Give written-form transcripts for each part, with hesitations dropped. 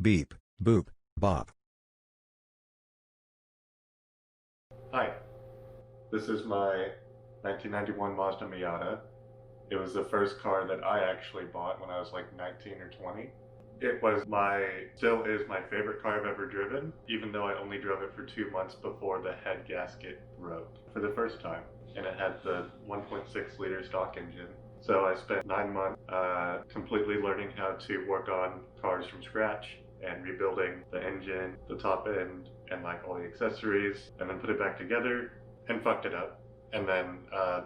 beep, boop, bop. Hi, this is my 1991 Mazda Miata. It was the first car that I actually bought when I was like 19 or 20. It was still is my favorite car I've ever driven, even though I only drove it for 2 months before the head gasket broke for the first time. And it had the 1.6 liter stock engine. So I spent 9 months completely learning how to work on cars from scratch and rebuilding the engine, the top end, and like all the accessories, and then put it back together and fucked it up. And then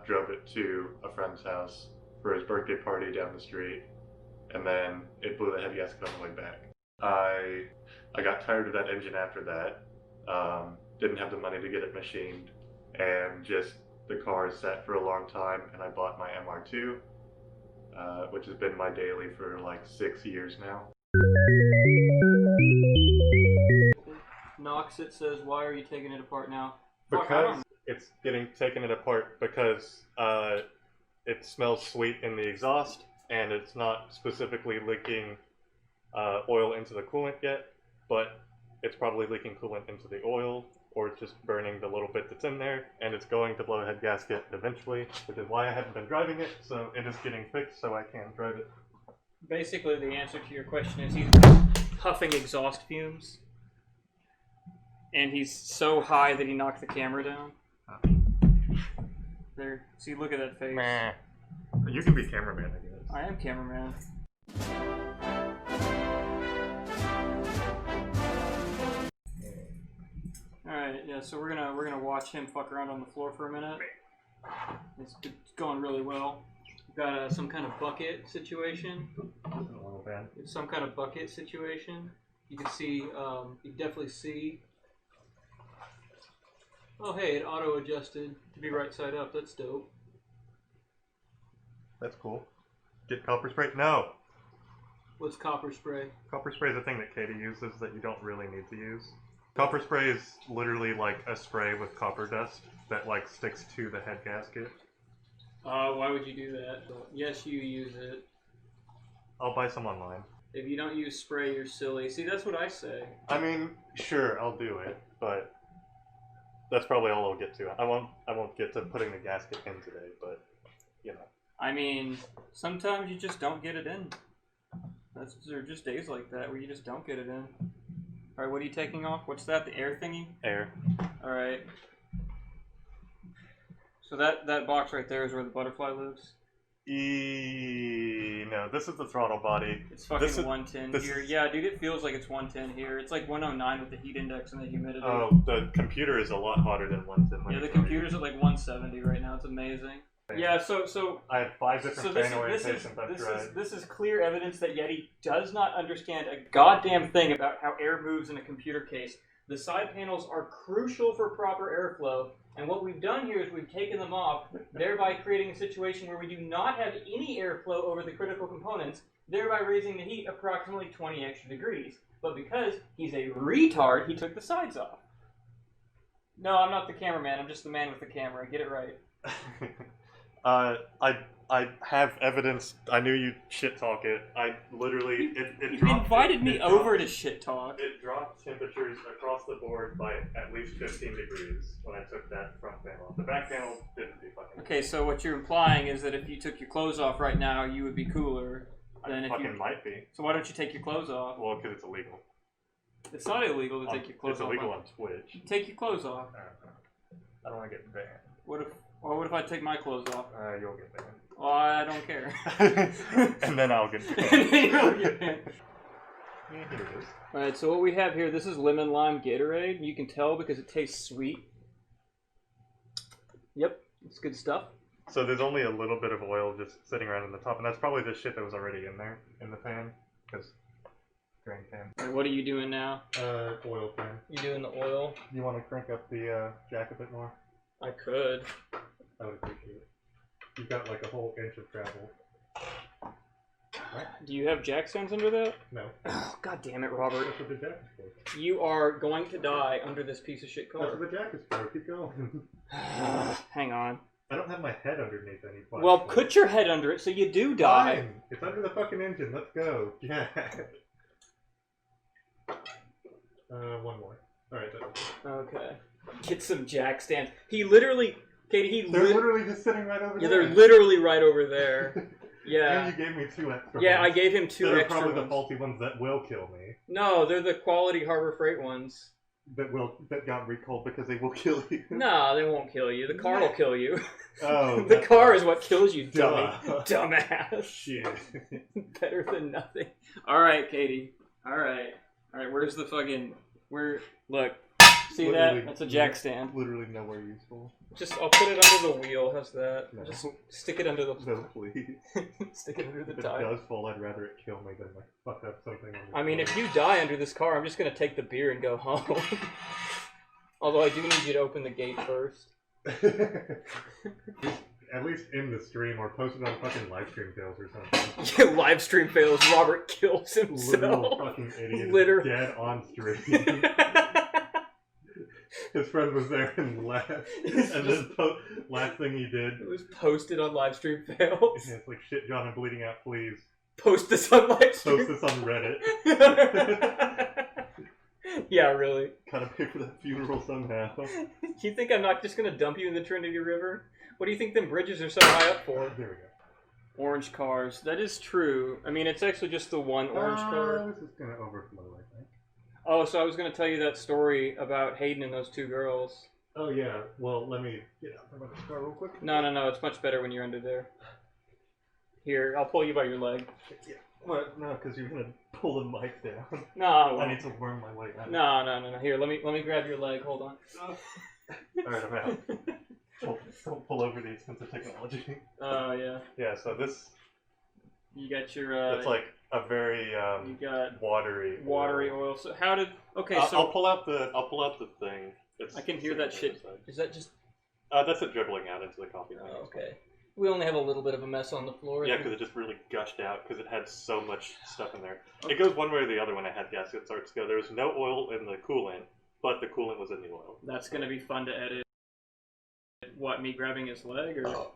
drove it to a friend's house for his birthday party down the street. And then it blew the head gasket on the way back. I got tired of that engine after that. Didn't have the money to get it machined, and just the car sat for a long time. And I bought my MR2, which has been my daily for like 6 years now. Knox, it says, why are you taking it apart now? Because it's getting taken it apart because it smells sweet in the exhaust, and it's not specifically leaking oil into the coolant yet, but it's probably leaking coolant into the oil, or it's just burning the little bit that's in there, and it's going to blow a head gasket eventually, which is why I haven't been driving it, so it is getting fixed so I can drive it. Basically, the answer to your question is he's huffing exhaust fumes, and he's so high that he knocked the camera down. There, see, look at that face. Meh. You can be cameraman, I guess. I am cameraman. Alright, yeah, so we're gonna watch him fuck around on the floor for a minute. It's going really well. We've got some kind of bucket situation. It's some kind of bucket situation. You can see, you definitely see. Oh hey, it auto adjusted to be right side up. That's dope. That's cool. Get copper spray? No! What's copper spray? Copper spray is a thing that Katie uses that you don't really need to use. Copper spray is literally like a spray with copper dust that like sticks to the head gasket. Why would you do that? Yes, you use it. I'll buy some online. If you don't use spray, you're silly. See, that's what I say. I mean, sure, I'll do it, but that's probably all I'll get to. I won't get to putting the gasket in today, but you know. I mean, sometimes you just don't get it in. There are just days like that where you just don't get it in. Alright, what are you taking off? What's that? The air thingy? Air. Alright. So that box right there is where the butterfly lives? No, this is the throttle body. It's fucking 110 here. Yeah, dude, it feels like it's 110 here. It's like 109 with the heat index and the humidity. Oh, the computer is a lot hotter than 110. Yeah, the computer's at like 170 right now. It's amazing. Yeah, so I have 5 different fan orientations I've tried. This is clear evidence that Yeti does not understand a goddamn thing about how air moves in a computer case. The side panels are crucial for proper airflow, and what we've done here is we've taken them off, thereby creating a situation where we do not have any airflow over the critical components, thereby raising the heat approximately 20 extra degrees. But because he's a retard, he took the sides off. No, I'm not the cameraman, I'm just the man with the camera. Get it right. I have evidence. I knew you'd shit talk it. I literally it You invited me over to shit talk. It dropped temperatures across the board by at least 15 degrees when I took that front panel off. The back panel didn't do fucking. Okay, so what you're implying is that if you took your clothes off right now, you would be cooler than if fucking might be. So why don't you take your clothes off? Well, because it's illegal. It's not illegal to take your clothes off. It's illegal on Twitch. Take your clothes off. I don't want to get banned. What if I take my clothes off? You'll get banned. Well, I don't care. And then I'll get banned. And then you'll get banned. Yeah, here it is. Alright, so what we have here, this is lemon lime Gatorade. You can tell because it tastes sweet. Yep, it's good stuff. So there's only a little bit of oil just sitting around in the top, and that's probably the shit that was already in there, in the pan. Because drain pan. Alright, what are you doing now? Oil pan. You doing the oil? You want to crank up the jack a bit more? I could. I would appreciate it. You've got like a whole inch of travel. Right? Do you have jack stands under that? No. Oh, God damn it, Robert. That's what the jack is for. You are going to die under this piece of shit car. That's what the jack is for. Keep going. Hang on. I don't have my head underneath any plastic. Well, put your head under it so you do die. Fine. It's under the fucking engine. Let's go. Jack. One more. Alright, Okay. Get some jack stands. He literally, Katie, they're literally just sitting right over there. Yeah, they're literally right over there. Yeah. And you gave me 2 extra Yeah, ones. I gave him 2 They're extra probably ones. the faulty ones that will kill me. No, they're the quality Harbor Freight ones. That got recalled because they will kill you. No, they won't kill you. The car will kill you. Oh. The car is what kills you, dummy. Duh. Dumbass. Shit. Better than nothing. Alright, Katie. Alright, where's the fucking... Look. See Literally, that? That's a jack stand. Literally nowhere useful. I'll put it under the wheel. How's that? No. Just stick it under the... No, please. Stick it under the If it tire. does fall, I'd rather it kill me than like fuck up something. On the I mean, car. if you die under this car, I'm just gonna take the beer and go home. Although I do need you to open the gate first. At least in the stream or post it on fucking live stream fails or something. Yeah, live stream fails. Robert kills himself. Literal fucking idiot. Literally. Dead on stream. His friend was there and laughed. And then last thing he did. It was posted on live stream fails. It's like, shit, John, I'm bleeding out, please. Post this on live stream. Post this on Reddit. Yeah, really. Gotta pay for that funeral somehow. You think I'm not just gonna dump you in the Trinity River? What do you think them bridges are so high up for? There we go. Orange cars. That is true. I mean, it's actually just the one orange car. This is gonna overflow, I think. Oh, so I was gonna tell you that story about Hayden and those 2 girls. Oh, yeah. Well, let me get out from under the car real quick. No. It's much better when you're under there. Here, I'll pull you by your leg. Yeah. What? No, because you're gonna pull the mic down. No, I won't. I need to worm my way out. No. Here, let me grab your leg. Hold on. Alright, I'm out. Don't pull over the expensive technology. Oh yeah. Yeah, so this... You got your. It's like a very You got watery oil. So how did? Okay, so I'll pull out the thing. I can hear that shit. Is that just? That's it dribbling out into the coffee. Oh, okay. We only have a little bit of a mess on the floor. Yeah, because it just really gushed out because it had so much stuff in there. Okay. It goes one way or the other when I had gasket starts go. There was no oil in the coolant, but the coolant was in the oil. That's gonna be fun to edit. What, me grabbing his leg or?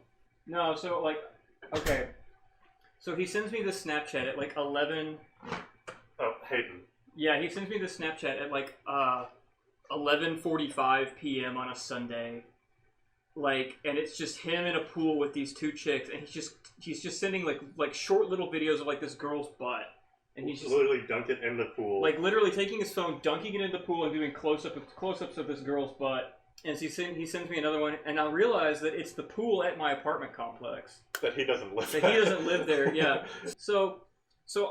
No, so like, okay. So he sends me the Snapchat at like 11. Oh, Hayden. Yeah, he sends me the Snapchat at like 11:45 p.m. on a Sunday. Like, and it's just him in a pool with these 2 chicks, and he's just sending like short little videos of like this girl's butt, and he's just literally dunked it in the pool. Like literally taking his phone, dunking it in the pool, and doing close-ups of this girl's butt. And he sends me another one, and I realize that it's the pool at my apartment complex. That he doesn't live. That he doesn't live there. Yeah. So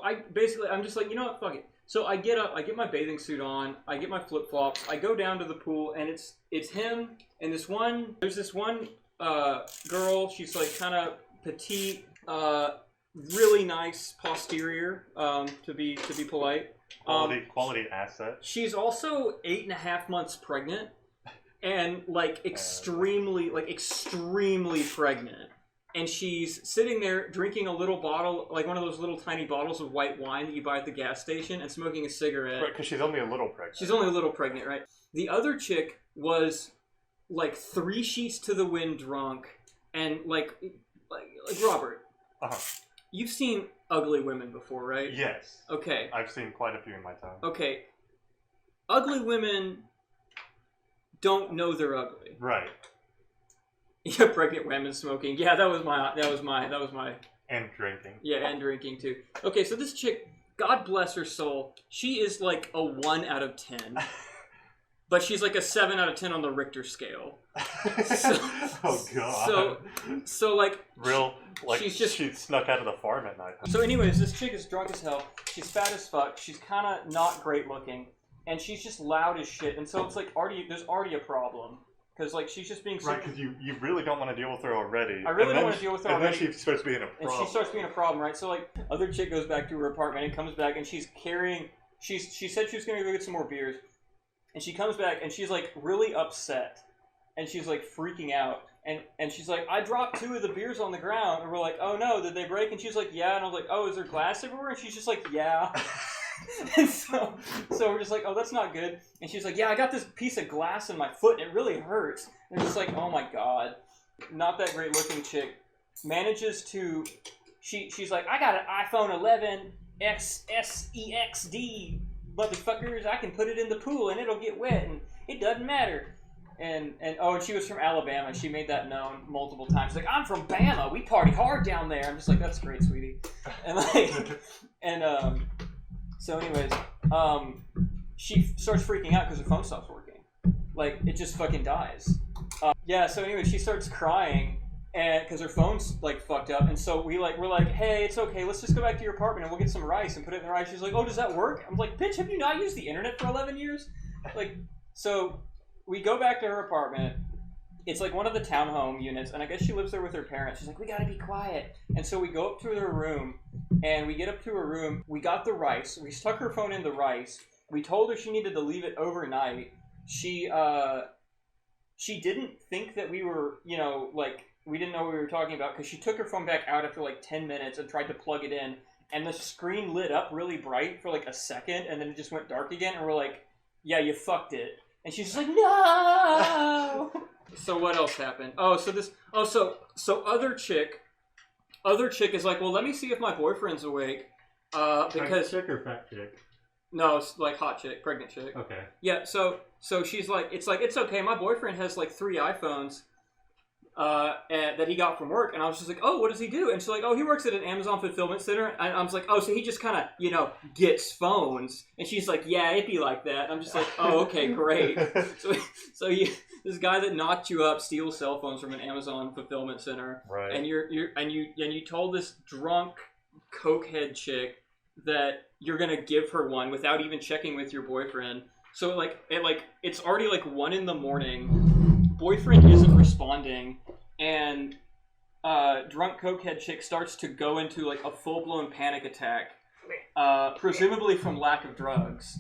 I'm just like, you know what, fuck it. So I get up, I get my bathing suit on, I get my flip flops, I go down to the pool, and it's him and there's this one girl. She's like kind of petite, really nice posterior, to be polite. Quality asset. She's also 8.5 months pregnant. And like extremely pregnant, and she's sitting there drinking a little bottle, like one of those little tiny bottles of white wine that you buy at the gas station, and smoking a cigarette. Right, because she's only a little pregnant. She's only a little pregnant, right? The other chick was like 3 sheets to the wind drunk, and like Robert. You've seen ugly women before, right? Yes. Okay. I've seen quite a few in my time. Okay. Ugly women don't know they're ugly. Right. Yeah, pregnant women smoking. Yeah, that was my. And drinking. Yeah, and drinking too. Okay, so this chick, God bless her soul, she is like a 1 out of 10. But she's like a 7 out of 10 on the Richter scale. So, oh god. So like she snuck out of the farm at night. So anyways, this chick is drunk as hell. She's fat as fuck. She's kind of not great looking. And she's just loud as shit, and so it's like there's already a problem, because like she's just being right, because you really don't want to deal with her already. I really don't want to deal with her already. And then she starts being a problem. And she starts being a problem, right? So like other chick goes back to her apartment and comes back, and she's carrying. She said she was gonna go get some more beers, and she comes back and she's like really upset, and she's like freaking out, and she's like, I dropped 2 of the beers on the ground, and we're like, oh no, did they break? And she's like, yeah, and I was like, oh, is there glass everywhere? And she's just like, yeah. And so we're just like, oh, that's not good. And she's like, yeah, I got this piece of glass in my foot, and it really hurts. And it's just like, oh my god. Not that great looking chick manages to, she's like, I got an iPhone 11 XSEXD motherfuckers, I can put it in the pool and it'll get wet and it doesn't matter. And she was from Alabama. She made that known multiple times. Like, I'm from Bama. We party hard down there. I'm just like, that's great, sweetie. And so anyways, she starts freaking out because her phone stops working. Like, it just fucking dies. So anyway, she starts crying and because her phone's like fucked up. And so we're like, hey, it's okay. Let's just go back to your apartment and we'll get some rice and put it in the rice. She's like, oh, does that work? I'm like, bitch, have you not used the internet for 11 years? Like, so we go back to her apartment. It's like one of the townhome units, and I guess she lives there with her parents. She's like, we gotta be quiet. And so we go up to her room, and we get up to her room. We got the rice. We stuck her phone in the rice. We told her she needed to leave it overnight. She didn't think that we were, we didn't know what we were talking about, because she took her phone back out after like 10 minutes and tried to plug it in, and the screen lit up really bright for like a second, and then it just went dark again, and we're like, yeah, you fucked it. And she's just like, no! So what else happened? So other chick is like, well, let me see if my boyfriend's awake. Because chick or fat chick? No, it's like hot chick, pregnant chick. Okay. Yeah, so she's like, it's okay, my boyfriend has like 3 iPhones that he got from work. And I was just like, oh, what does he do? And she's like, oh, he works at an Amazon fulfillment center. And I was like, oh, so he just kind of, gets phones. And she's like, yeah, it'd be like that. And I'm just like, oh, okay, great. So this guy that knocked you up steals cell phones from an Amazon fulfillment center. Right. And you told this drunk cokehead chick that you're gonna give her one without even checking with your boyfriend. So it's already like 1 a.m. Boyfriend isn't responding, and drunk cokehead chick starts to go into like a full-blown panic attack, presumably from lack of drugs.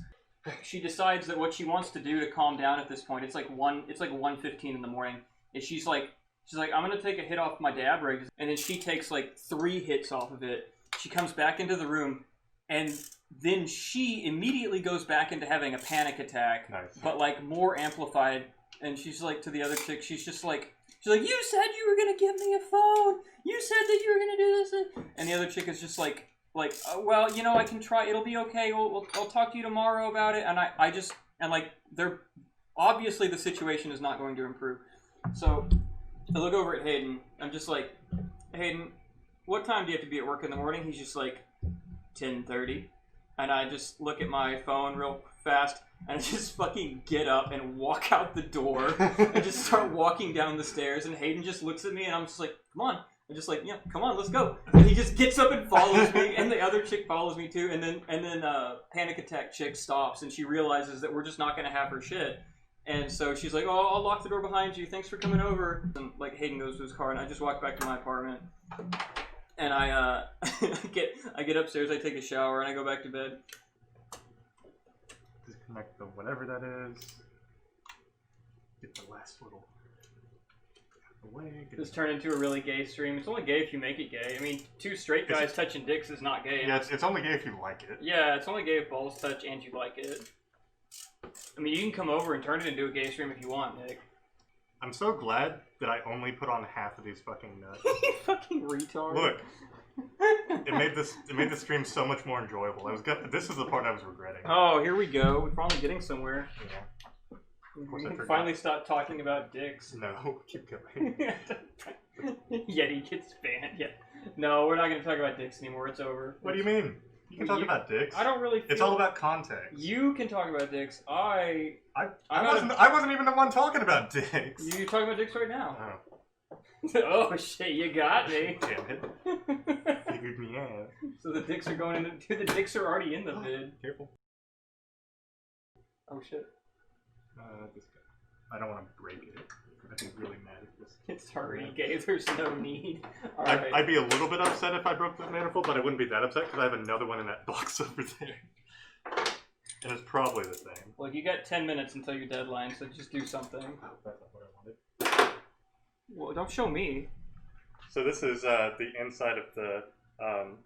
She decides that what she wants to do to calm down at this point, it's like 1:15 in the morning, is she's like, I'm gonna take a hit off my dab rig, and then she takes like 3 hits off of it. She comes back into the room, and then she immediately goes back into having a panic attack, nice. But like more amplified. And she's like, to the other chick, she's like, you said you were gonna give me a phone. You said that you were gonna do this. And the other chick is just like, well, I can try. It'll be okay. I'll talk to you tomorrow about it. And they're obviously the situation is not going to improve. So I look over at Hayden. I'm just like, Hayden, what time do you have to be at work in the morning? He's just like, 10:30. And I just look at my phone real fast, and I just fucking get up and walk out the door and just start walking down the stairs. And Hayden just looks at me, and I'm just like, come on. I'm just like, yeah, come on, let's go. And he just gets up and follows me, and the other chick follows me too. And then panic attack chick stops, and she realizes that we're just not going to have her shit. And so she's like, oh, I'll lock the door behind you. Thanks for coming over. And like Hayden goes to his car, and I just walk back to my apartment. And I get upstairs, I take a shower, and I go back to bed. Disconnect the whatever that is. Get the last little away. This turned into a really gay stream. It's only gay if you make it gay. I mean, 2 straight guys touching dicks is not gay. Yeah, it's only gay if you like it. Yeah, it's only gay if balls touch and you like it. I mean, you can come over and turn it into a gay stream if you want, Nick. I'm so glad that I only put on half of these fucking nuts. You fucking retard. Look, it made the stream so much more enjoyable. This is the part I was regretting. Oh, here we go. We're finally getting somewhere. Yeah. We can finally stop talking about dicks. No, keep going. Yeti gets banned. Yeah. No, we're not going to talk about dicks anymore. It's over. What do you mean? You can talk about dicks. I don't really feel... It's all about context. You can talk about dicks. I wasn't even the one talking about dicks. You're talking about dicks right now. Oh. Oh shit, you got me. Damn it. Figured me out. So the dicks are going into... Dude, the dicks are already in the vid. Careful. Oh shit. This guy. I don't want to break it. I'd be really mad at this. It's already gay. There's no need. All right. I'd be a little bit upset if I broke the manifold, but I wouldn't be that upset because I have another one in that box over there. And it's probably the same. Well, you got 10 minutes until your deadline, so just do something. Oh, that's not what I wanted. Well, don't show me. So this is the inside of the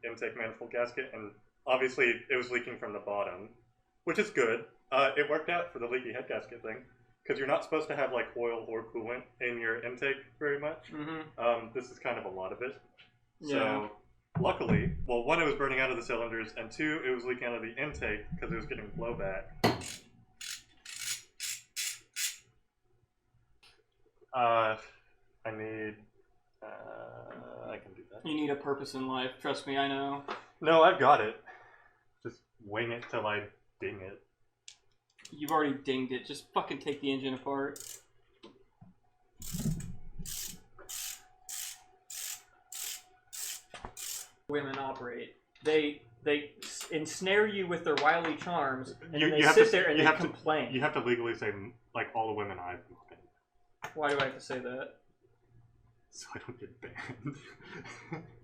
intake manifold gasket, and obviously it was leaking from the bottom, which is good. It worked out for the leaky head gasket thing. Because you're not supposed to have like oil or coolant in your intake very much. Mm-hmm. This is kind of a lot of it. Yeah. Luckily, well, one, it was burning out of the cylinders, and two, it was leaking out of the intake because it was getting blowback. I need... I can do that. You need a purpose in life. Trust me, I know. No, I've got it. Just wing it till I ding it. You've already dinged it. Just fucking take the engine apart. Women operate. They ensnare you with their wily charms, and they sit there and they complain. You have to legally say, like, all the women I've been. Why do I have to say that? So I don't get banned.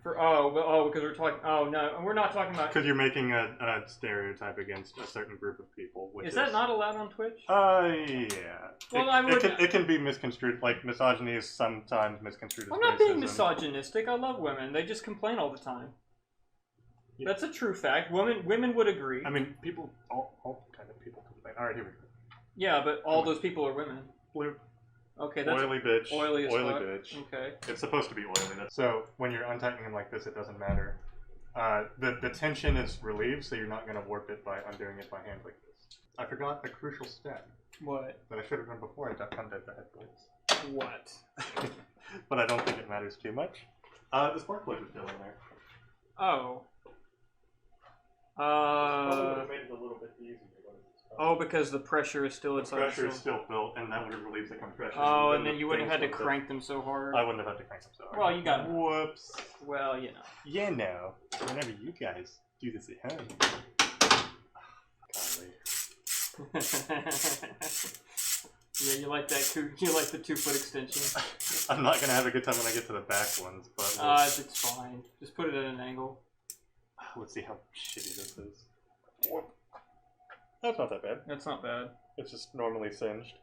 Because we're talking. Oh no, we're not talking about. Because you're making a stereotype against a certain group of people. Which is that not allowed on Twitch? Yeah. Well, it can be misconstrued. Like misogyny is sometimes misconstrued as I'm not racism. being misogynistic. I love women. They just complain all the time. Yeah. That's a true fact. Women would agree. I mean, all kind of people complain. All right, here we go. Yeah, but all those people are women. Blue. Okay, that's oily bitch. Oily bitch. Okay. It's supposed to be oily. So when you're untightening them like this, it doesn't matter. The tension is relieved, so you're not going to warp it by undoing it by hand like this. I forgot a crucial step. What? That I should have done before I undid the headlights. What? But I don't think it matters too much. The spark plug is still in there. Oh. Probably would have made it a little bit easier. Oh, because the pressure is still inside. The pressure is still built, and that would have relieved the compression. Oh, and then you wouldn't have had to crank them so hard. I wouldn't have had to crank them so hard. Well, you got. Whoops. Well, you know. You know. Whenever you guys do this at home. Golly. Yeah, you like that. You like the 2-foot extension. I'm not gonna have a good time when I get to the back ones, but. It's fine. Just put it at an angle. Let's see how shitty this is. That's not that bad. That's not bad. It's just normally singed.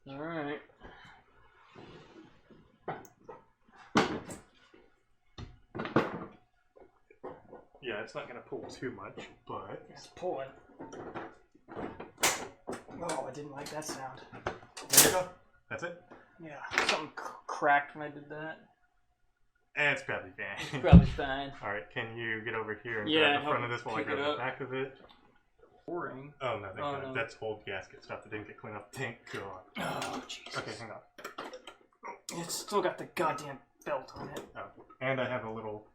Alright. Yeah, it's not going to pull too much, but... It's pulling. Oh, I didn't like that sound. There you go. That's it? Yeah. Something cracked when I did that. It's probably fine. It's probably fine. Alright, can you get over here and grab the front of this while I grab the back of it? Boring. Oh, no, no. That's old gasket stuff that didn't get cleaned up. Thank God. Oh, Jesus. Okay, hang on. It's still got the goddamn belt on it. Oh, and I have a little...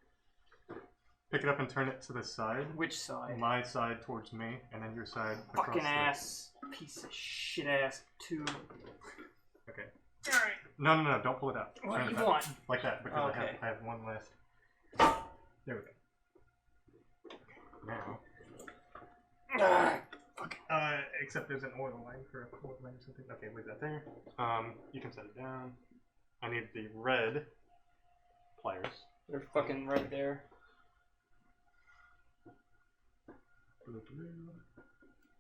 Pick it up and turn it to the side. Which side? My side towards me, and then your side across fucking ass. Piece of shit ass tube. Okay. Alright. No, don't pull it out. What Turn do it you back. want? Like that, because Okay. I have one last. There we go. Now. Fuck. Except there's an oil line for a oil line or something. Okay, leave that there. You can set it down. I need the red pliers. They're fucking right there.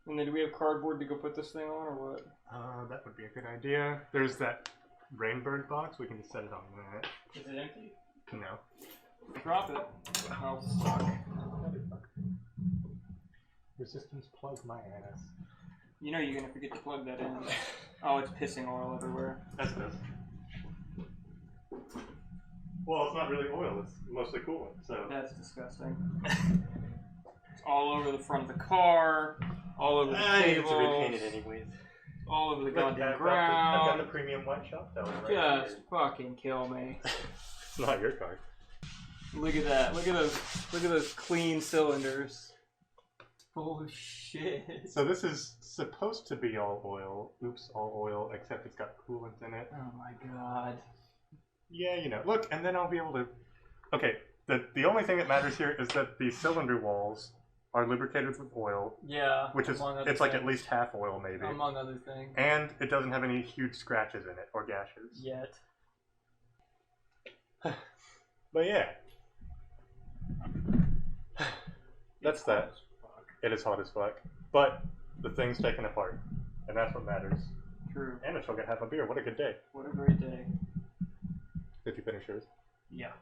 And then do we have cardboard to go put this thing on, or what? That would be a good idea. There's that Rainbird box. We can just set it on that. Is it empty? No. Drop it. Oh, fuck. Resistance plug my ass. You know you're gonna forget to plug that in. Oh, it's pissing oil everywhere. That's it. Well, it's not really oil. It's mostly coolant, so... That's disgusting. It's all over the front of the car, all over the tables. I need to repaint it anyways. All over the goddamn ground. I've got the premium white shop down right Just fucking kill me. It's not your car. Look at that. Look at those clean cylinders. Oh shit. So this is supposed to be all oil. Oops, all oil, except it's got coolant in it. Oh my god. Yeah, you know. Look, and then I'll be able to... Okay, the only thing that matters here is that the cylinder walls are lubricated with oil. Yeah. Which is, it's like at least half oil, maybe. Among other things. And it doesn't have any huge scratches in it, or gashes. Yet. But yeah. That's that. It is hot as fuck. But the thing's taken apart. And that's what matters. True. And it's still gonna have a beer. What a good day. What a great day. Did you finish yours? Yeah.